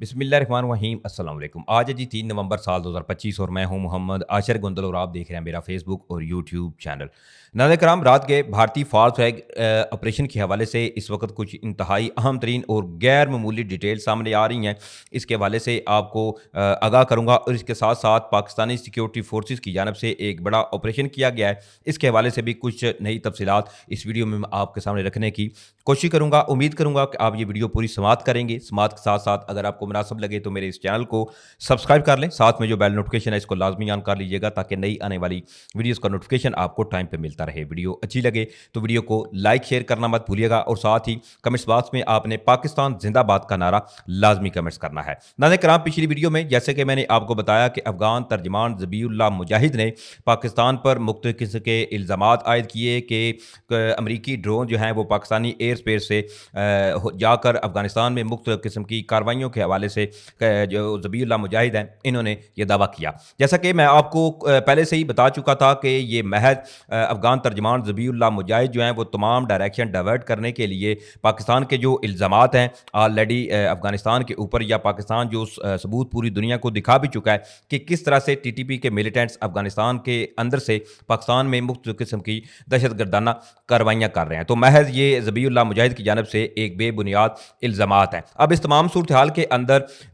बिस्मिल्लाहिर्रहमानिर्रहीम अस्सलाम वालेकुम। आज है जी 3 नवंबर साल 2025 और मैं हूं मोहम्मद आशर गुंदल और आप देख रहे हैं मेरा फेसबुक और यूट्यूब चैनल। नाज़रीन कराम, रात के भारतीय फास्ट ट्रैक ऑपरेशन के हवाले से इस वक्त कुछ इंतहाई अहम तरीन और गैर मामूली डिटेल सामने आ रही हैं। इसके हवाले से आपको आगाह करूँगा और इसके साथ साथ पाकिस्तानी सिक्योरिटी फोर्सेस की जानब से एक बड़ा ऑपरेशन किया गया है। इसके हवाले से भी कुछ नई तफसीलात इस वीडियो में मैं आपके सामने रखने की कोशिश करूँगा। उम्मीद करूँगा कि आप ये वीडियो पूरी समाअत करेंगे। समाअत के साथ साथ अगर आपको मुनासिब लगे तो मेरे इस चैनल को सब्सक्राइब कर लें, साथ में जो बेल नोटिफिकेशन है इसको लाजमी ऑन कर लीजिएगा ताकि नई आने वाली वीडियोस का नोटिफिकेशन आपको टाइम पे मिलता रहे। वीडियो अच्छी लगे तो वीडियो को लाइक शेयर करना मत भूलिएगा और साथ ही कमेंट्स बॉक्स में आपने पाकिस्तान जिंदाबाद का नारा लाजमी कमेंट्स करना है। नाज़रीन कराम, पिछली वीडियो में जैसे कि मैंने आपको बताया कि अफगान तर्जमान ज़बीउल्लाह मुजाहिद ने पाकिस्तान पर मुख्तलिफ किस्म के इल्ज़ामात आयद किए कि अमरीकी ड्रोन जो हैं वो पाकिस्तानी एयर स्पेस से जाकर अफगानिस्तान में मुख्तलिफ किस्म की कार्रवाइयों के हवाले से जो ज़बीउल्लाह मुजाहिद हैं इन्होंने ये दावा किया। जैसा कि मैं आपको पहले से ही बता चुका था कि ये महज अफगान तर्जमान ज़बीउल्लाह मुजाहिद जो हैं वो तमाम डायरेक्शन डाइवर्ट करने के लिए पाकिस्तान के जो इल्ज़ामात हैं ऑलरेडी अफगानिस्तान के ऊपर, या पाकिस्तान जो सबूत पूरी दुनिया को दिखा भी चुका है कि किस तरह से टीटीपी के मिलिटेंट्स अफगानिस्तान के अंदर से पाकिस्तान में मुख्तलिफ किस्म की दहशतगर्दाना कार्रवाइयाँ कर रहे हैं, तो महज ये ज़बीउल्लाह मुजाहिद की जानब से एक बेबुनियाद इल्ज़ामात हैं। अब इस तमाम सूरत हाल के अंदर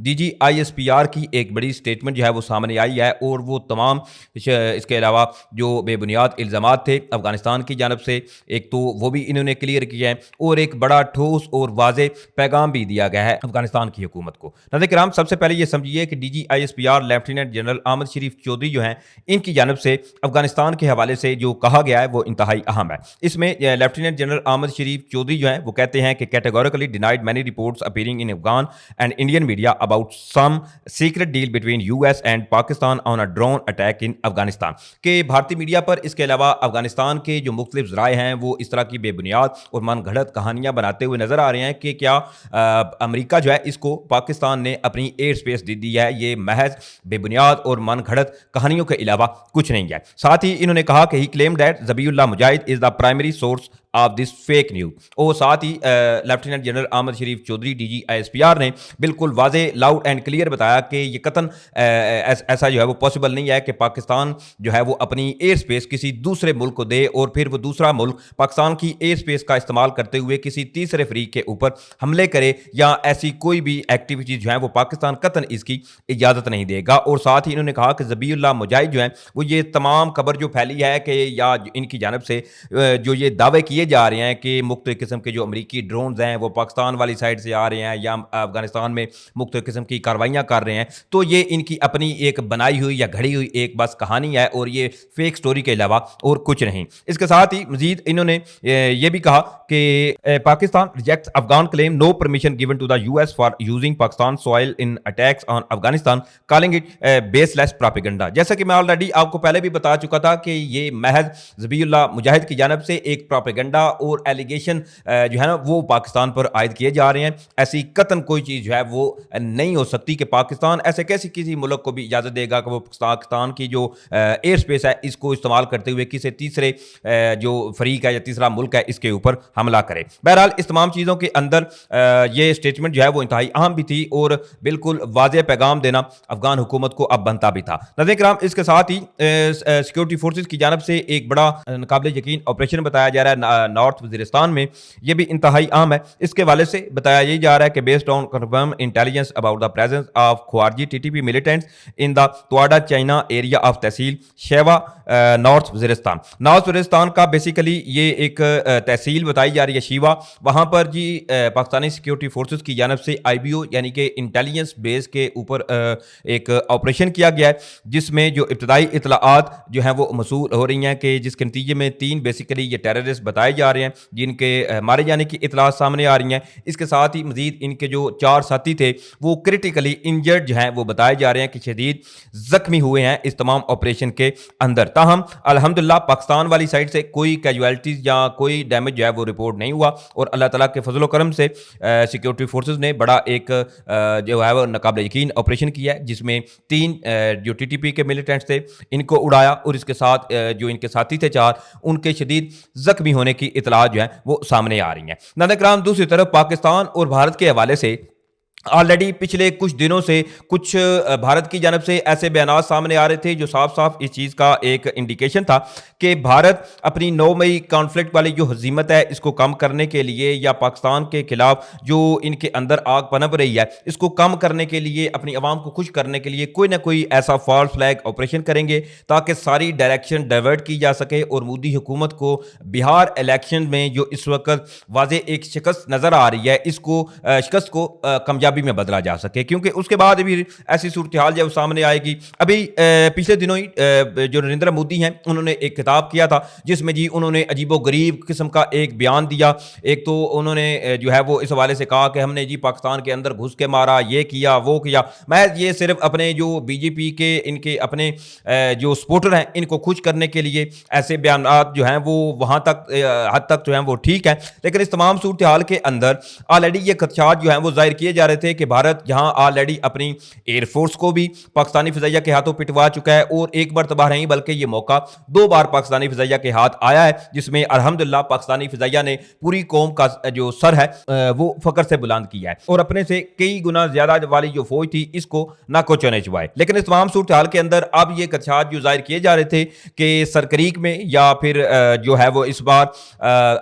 DGISPR की एक बड़ी स्टेटमेंट जो है वो सामने आई है और वो तमाम इसके अलावा जो बेबुनियाद इल्ज़ामात थे अफगानिस्तान की जानब से, एक तो वो भी इन्होंने क्लियर किया है और एक बड़ा ठोस और वाज़े पैगाम भी दिया गया है अफगानिस्तान की हुकूमत को। नाज़रीन किराम, सबसे पहले ये समझिए कि DGISPR लेफ्टिनेंट जनरल आमद शरीफ चौधरी जो हैं इनकी जानब से अफगानिस्तान के हवाले से जो कहा गया है वो इंतहाई अहम है। इसमें लेफ्टिनेंट जनरल आमद शरीफ चौधरी जो हैं वो कहते हैं कि categorically denied many reports appearing in Afghan and Indian media about some secret deal between US and Pakistan on a drone attack in Afghanistan, के भारतीय मीडिया पर इसके अलावा अफगानिस्तान के जो मुख्तलिफ ज़राए हैं वो इस तरह की बेबुनियाद और मन घड़त कहानियाँ बनाते हुए नजर आ रहे हैं कि क्या अमेरिका जो है इसको पाकिस्तान ने अपनी एयर स्पेस दे दी है। ये महज बेबुनियाद और मन घड़त कहानियों के अलावा कुछ नहीं है। साथ ही इन्होंने कहा कि he claim that Zabihullah Mujahid is the primary source of this fake news. और साथ ही लेफ्टिनेंट जनरल आमद शरीफ चौधरी DGISPR ने बिल्कुल वाजे लाउड एंड क्लियर बताया कि ये कतन ऐसा जो है वो पॉसिबल नहीं है कि पाकिस्तान जो है वो अपनी एयर स्पेस किसी दूसरे मुल्क को दे और फिर वो दूसरा मुल्क पाकिस्तान की एयर स्पेस का इस्तेमाल करते हुए किसी तीसरे फरीक के ऊपर हमले करे या ऐसी कोई भी एक्टिविटी जो है वो पाकिस्तान कतन इसकी इजाज़त नहीं देगा। और साथ ही इन्होंने कहा कि ज़बीउल्लाह मुजाहिद जो है वो ये तमाम खबर जो फैली है कि या इनकी जानब से जो ये दावे किए जा रहे हैं कि मुख्तलिफ किस्म के जो अमरीकी ड्रोन्स हैं वो पाकिस्तान वाली साइड से आ रहे हैं या अफगानिस्तान में मुख्तलिफ किस्म की कार्रवाइयाँ कर रहे हैं, तो ये इनकी अपनी एक बनाई हुई या घड़ी हुई एक बस कहानी है और ये फेक स्टोरी के अलावा और कुछ नहीं। इसके साथ ही मजीद इन्होंने ये भी कहा कि Pakistan rejects Afghan claim no permission given to the US for using Pakistan soil in attacks on Afghanistan, calling it baseless propaganda. जैसा कि मैं ऑलरेडी आपको पहले भी बता चुका था कि ये महज ज़बीउल्लाह मुजाहिद की जानब से एक प्रोपेगेंडा और एलिगेशन जो है ना वो पाकिस्तान पर आयद किए जा रहे हैं। ऐसी कतन कोई चीज़ जो है वो नहीं हो सकती कि पाकिस्तान ऐसे कैसे किसी मुल्क को भी इजाज़त देगा कि वो पाकिस्तान की जो एयर स्पेस है इसको इस्तेमाल करते हुए किसी तीसरे जो फरीक है या तीसरा मुल्क है इसके ऊपर हमला करे। बहरहाल इस तमाम चीज़ों के अंदर ये स्टेटमेंट जो है वो इंतहाई अहम भी थी और बिल्कुल वाज़ेह पैगाम देना अफगान हुकूमत को अब बनता भी था। नाज़रीन किराम, इसके साथ ही सिक्योरिटी फोर्सेस की जानब से एक बड़ा नाकाबिल यकीन ऑपरेशन बताया जा रहा है नॉर्थ वजीरिस्तान में। ये भी इंतहाई अहम है। इसके हवाले से बताया यही जा रहा है कि based on confirmed intelligence about the presence of Khawarji TTP militants in the Twada China area of tehsil Shewa north Waziristan. North Waziristan का बेसिकली ये एक तहसील बताई जा रही है शीवा। वहाँ पर जी पाकिस्तानी सिक्योरिटी फोर्सेस की जानब से IBO यानी कि इंटेलिजेंस बेस के ऊपर एक ऑपरेशन किया गया है जिसमें जो इब्तदाई इतलाआत जो हैं वो मसूल हो रही हैं कि जिसके नतीजे में 3 बेसिकली ये टेररिस्ट बताए जा रहे हैं जिनके मारे जाने की इतलात सामने आ रही हैं। इसके साथ ही मजीद इनके जो 4 साथी थे वो क्रिटिकली इंजर्ड जो हैं वो बताए जा रहे हैं कि शदीद जख्मी हुए हैं इस तमाम ऑपरेशन के अंदर। ताहम अल्हम्दुलिल्लाह पाकिस्तान वाली साइड से कोई कैजुअलिटीज़ या कोई डैमेज जो है वो रिपोर्ट नहीं हुआ और अल्लाह ताला के फजल करम से सिक्योरिटी फोर्सेस ने बड़ा एक जो है वो नाकाबिल यकीन ऑपरेशन किया है जिसमें 3 जो TTP के मिलिटेंट्स थे इनको उड़ाया और इसके साथ जो इनके साथी थे 4 उनके शदीद जख्मी होने की इतलात जो है वो सामने आ रही हैं। नाज़रीन किराम, दूसरी तरफ पाकिस्तान और भारत के हवाले से ऑलरेडी पिछले कुछ दिनों से कुछ भारत की जानब से ऐसे बयानात सामने आ रहे थे जो साफ साफ इस चीज़ का एक इंडिकेशन था कि भारत अपनी 9 मई कॉन्फ्लिक्ट वाली जो हजीमत है इसको कम करने के लिए या पाकिस्तान के खिलाफ जो इनके अंदर आग पनप रही है इसको कम करने के लिए, अपनी आवाम को खुश करने के लिए कोई ना कोई ऐसा फॉल्स फ्लैग ऑपरेशन करेंगे ताकि सारी डायरेक्शन डाइवर्ट की जा सके और मोदी हुकूमत को बिहार इलेक्शन में जो इस वक्त वाज़े एक शिकस्त नज़र आ रही है इसको शिकस्त को कामयाबी में बदला जा सके, क्योंकि उसके बाद भी ऐसी सूरत हाल जब सामने आएगी। अभी पिछले दिनों ही जो नरेंद्र मोदी हैं उन्होंने एक खिताब किया था जिसमें जी उन्होंने अजीबो गरीब किस्म का एक बयान दिया। एक तो उन्होंने जो है वो इस हवाले से कहा कि हमने जी पाकिस्तान के अंदर घुस के मारा, ये किया वो किया। मैं ये सिर्फ अपने जो बीजेपी के इनके अपने जो सपोर्टर हैं इनको खुश करने के लिए ऐसे बयान जो हैं वो वहाँ तक हद तक जो हैं वो ठीक है, लेकिन इस तमाम सूरत हाल के अंदर ऑलरेडी ये खदशात जो हैं वो जाहिर किए जा रहे थे कि भारत यहाँ ऑलरेडी अपनी एयरफोर्स को भी पाकिस्तानी फिजाइया के हाथों पिटवा चुका है और एक बार तबाह नहीं बल्कि ये मौका 2 बार पाकिस्तानी फिजाइया के हाथ आया है, जिसमें अल्हम्दुलिल्लाह पाकिस्तानी फिजाइया ने पूरी कौम का जो सर है वो फकर से बुलंद किया है और अपने से कई गुना ज्यादा वाली जो फौज थी इसको नाको चौने चुबाए। लेकिन इस तमाम सूरत हाल के अंदर अब ये खदशात जो जाहिर किए जा रहे थे कि सरकरीक में या फिर जो है वो इस बार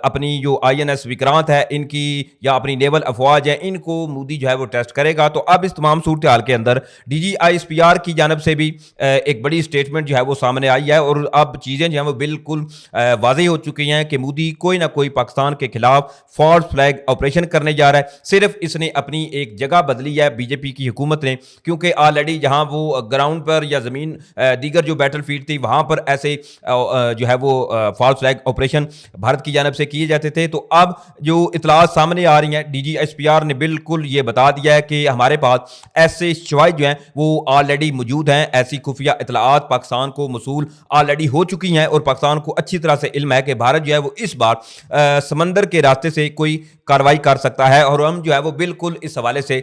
अपनी जो INS विक्रांत है इनकी या अपनी नेवल अफवाज है इनको मोदी जो है वो टेस्ट करेगा। तो अब इस तमाम सूरत हाल के अंदर DGISPR की जानब से भी एक बड़ी स्टेटमेंट जो है वो सामने आई है और अब चीज़ें जो हैं वो बिल्कुल वाज़ेह हो चुकी हैं कि मोदी कोई ना कोई पाकिस्तान के खिलाफ फॉल्स फ्लैग ऑपरेशन करने जा रहा है। सिर्फ इसने अपनी एक जगह बदली है बीजेपी की हुकूमत ने, क्योंकि ऑलरेडी जहां वो ग्राउंड पर या ज़मीन दीगर जो बैटल फील्ड थी वहां पर ऐसे जो है वो फॉल्स फ्लैग ऑपरेशन भारत की जानब से किए जाते थे। तो अब जो इतलात सामने आ रही हैं DGISPR ने बिल्कुल ये बता दिया है कि हमारे पास ऐसे शवाहिद जो हैं वो ऑलरेडी मौजूद हैं, ऐसी खुफिया इतलात पाकिस्तान को मसूल ऑलरेडी हो चुकी हैं और पाकिस्तान को अच्छी तरह से इल्म है कि भारत जो है वो इस बार समंदर के रास्ते से कोई कार्रवाई कर सकता है और हम जो है वो बिल्कुल इस हवाले से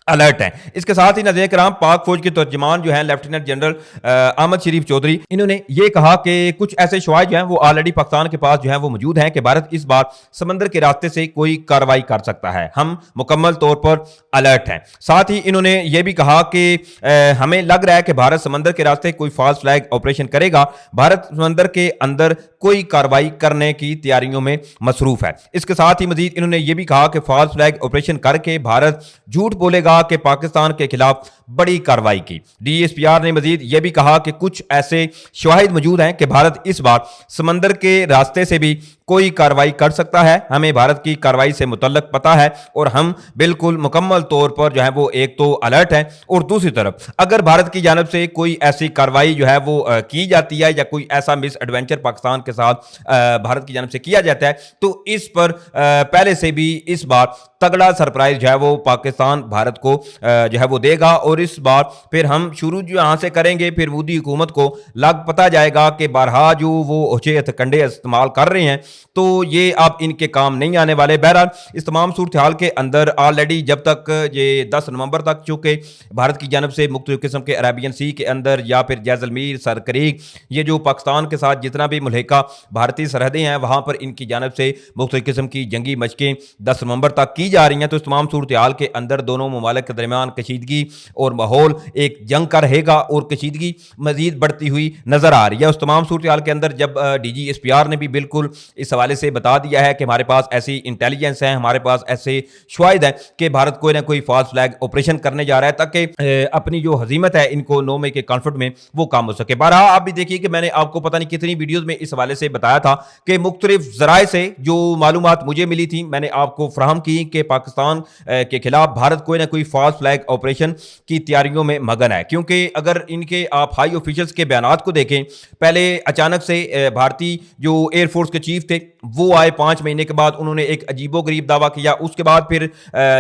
अलर्ट हैं। इसके साथ ही नाज़रीन कराम पाक फौज के तर्जमान जो हैं लेफ्टिनेंट जनरल अहमद शरीफ चौधरी, इन्होंने ये कहा कि कुछ ऐसे शवाहिद जो हैं वो ऑलरेडी पाकिस्तान के पास जो हैं वो मौजूद हैं कि भारत इस बार समंदर के रास्ते से कोई कार्रवाई कर सकता है, हम मुकम्मल तौर पर अलर्ट हैं। साथ ही इन्होंने ये भी कहा कि हमें लग रहा है कि भारत समंदर के रास्ते कोई फॉल्स फ्लैग ऑपरेशन करेगा, भारत समंदर के अंदर कोई कार्रवाई करने की तैयारियों में मसरूफ है। इसके साथ ही मजीद इन्होंने ये भी कहा कि फॉल्स फ्लैग ऑपरेशन करके भारत झूठ बोलेगा कि पाकिस्तान के खिलाफ बड़ी कार्रवाई की। DGISPR ने मजीद यह भी कहा कि कुछ ऐसे शवाहिद मौजूद हैं कि भारत इस बार समंदर के रास्ते से भी कोई कार्रवाई कर सकता है, हमें भारत की कार्रवाई से मुतल्लक पता है और हम बिल्कुल मुकम्मल तौर पर जो है वो एक तो अलर्ट है और दूसरी तरफ अगर भारत की जानब से कोई ऐसी कार्रवाई जो है वो की जाती है या कोई ऐसा मिस एडवेंचर पाकिस्तान के साथ भारत की जानब से किया जाता है तो इस पर पहले से भी इस बार तगड़ा सरप्राइज जो है वो पाकिस्तान भारत को जो है वो देगा और इस बार फिर हम शुरू जो यहाँ से करेंगे फिर मोदी हुकूमत को लग पता जाएगा कि बारहा जो वो ओछे हथकंडे इस्तेमाल कर रहे हैं तो ये अब इनके काम नहीं आने वाले। बहरहाल इस तमाम सूरत हाल के अंदर ऑलरेडी जब तक ये 10 नवंबर तक चूँकि भारत की जानब से मुख्तलिफ किस्म के अरेबियन सी के अंदर या फिर जैसलमेर सरकरीक ये जो पाकिस्तान के साथ जितना भी मुल्हिका भारतीय सरहदें हैं वहाँ पर इनकी जानब से मुख्तलिफ किस्म की जंगी मशकें 10 नवंबर तक की जा रही हैं। तो इस तमाम सूरत हाल के अंदर दोनों ममालिक के दरमियान कशीदगी और माहौल एक जंग का रहेगा और कशीदगी मजीद बढ़ती हुई नजर आ रही है। उस तमाम सूरत हाल के अंदर जब DGISPR ने भी बिल्कुल इस हवाले से बता दिया है कि हमारे पास ऐसी इंटेलिजेंस है, हमारे पास ऐसे शवाहिद हैं कि भारत कोई ना कोई फॉल्स फ्लैग ऑपरेशन करने जा रहा है ताकि अपनी जो हजीमत है इनको 9 मई के कॉन्फ्लिक्ट में वो कम हो सके। बारहा आप भी देखिए कि मैंने आपको पता नहीं कितनी वीडियोस में इस हवाले से बताया था कि मुख्तलिफ जराए से जो मालूमात मुझे मिली थी मैंने आपको फराहम की कि पाकिस्तान के खिलाफ भारत कोई ना कोई फॉल्स फ्लैग ऑपरेशन की तैयारियों में मगन है। क्योंकि अगर इनके आप हाई ऑफिशियल्स के बयानात को देखें, पहले अचानक से भारतीय जो एयरफोर्स के चीफ थे वो आए 5 महीने के बाद, उन्होंने एक अजीबो गरीब दावा किया। उसके बाद फिर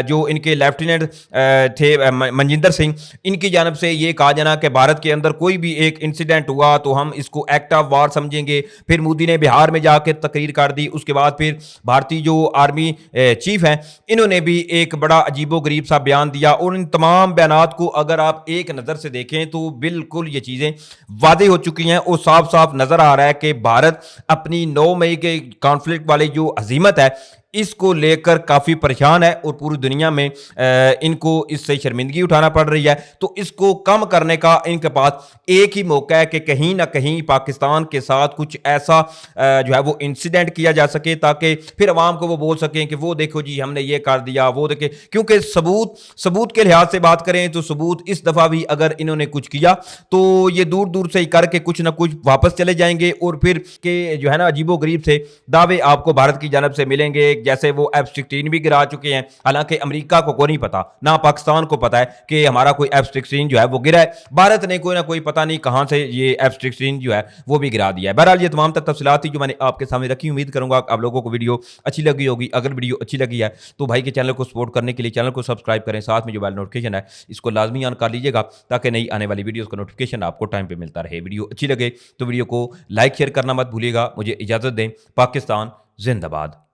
जो इनके लेफ्टिनेंट थे मनजिंदर सिंह, इनकी जानब से ये कहा जाना कि भारत के अंदर कोई भी एक इंसिडेंट हुआ तो हम इसको एक्ट ऑफ वार समझेंगे। फिर मोदी ने बिहार में जाकर तकरीर कर दी। उसके बाद फिर भारतीय जो आर्मी चीफ हैं इन्होंने भी एक बड़ा अजीबो गरीब सा बयान दिया और इन तमाम बयानात को अगर आप एक नज़र से देखें तो बिल्कुल ये चीज़ें वाज़ेह हो चुकी हैं और साफ साफ नज़र आ रहा है कि भारत अपनी 9 मई के कॉन्फ्लिक्ट वाली जो अजीमत है اس کو لے کر کافی پریشان ہے اور پوری دنیا میں ان کو اس سے شرمندگی اٹھانا پڑ رہی ہے. تو اس کو کم کرنے کا ان کے پاس ایک ہی موقع ہے کہ کہیں نہ کہیں پاکستان کے ساتھ کچھ ایسا جو ہے وہ انسیڈنٹ کیا جا سکے تاکہ پھر عوام کو وہ بول سکیں کہ وہ دیکھو جی ہم نے یہ کر دیا وہ دیکھے. کیونکہ ثبوت کے لحاظ سے بات کریں تو ثبوت اس دفعہ بھی اگر انہوں نے کچھ کیا تو یہ دور دور سے ہی کر کے کچھ نہ کچھ واپس چلے جائیں گے اور پھر کہ جو ہے نا عجیب و غریب سے دعوے آپ کو بھارت کی جانب سے ملیں گے. جیسے وہ F-16 بھی گرا چکے ہیں, حالانکہ امریکہ کو نہیں پتا, نہ پاکستان کو پتا ہے کہ ہمارا کوئی F-16 جو ہے وہ گرا ہے. بھارت نے کوئی نہ کوئی پتہ نہیں کہاں سے یہ F-16 جو ہے وہ بھی گرا دیا ہے. بہرحال یہ تمام تک تفصیلات تھی جو میں نے آپ کے سامنے رکھی. امید کروں گا آپ لوگوں کو ویڈیو اچھی لگی ہوگی. اگر ویڈیو اچھی لگی ہے تو بھائی کے چینل کو سپورٹ کرنے کے لیے چینل کو سبسکرائب کریں, ساتھ میں جو بیل نوٹیفکیشن ہے اس کو لازمی آن کر لیجیے گا تاکہ نئی آنے والی ویڈیوز کا نوٹیفکیشن آپ کو ٹائم پہ ملتا رہے. ویڈیو اچھی لگے تو ویڈیو کو لائک شیئر کرنا مت بھولیے گا. مجھے اجازت دیں. پاکستان زندہ باد.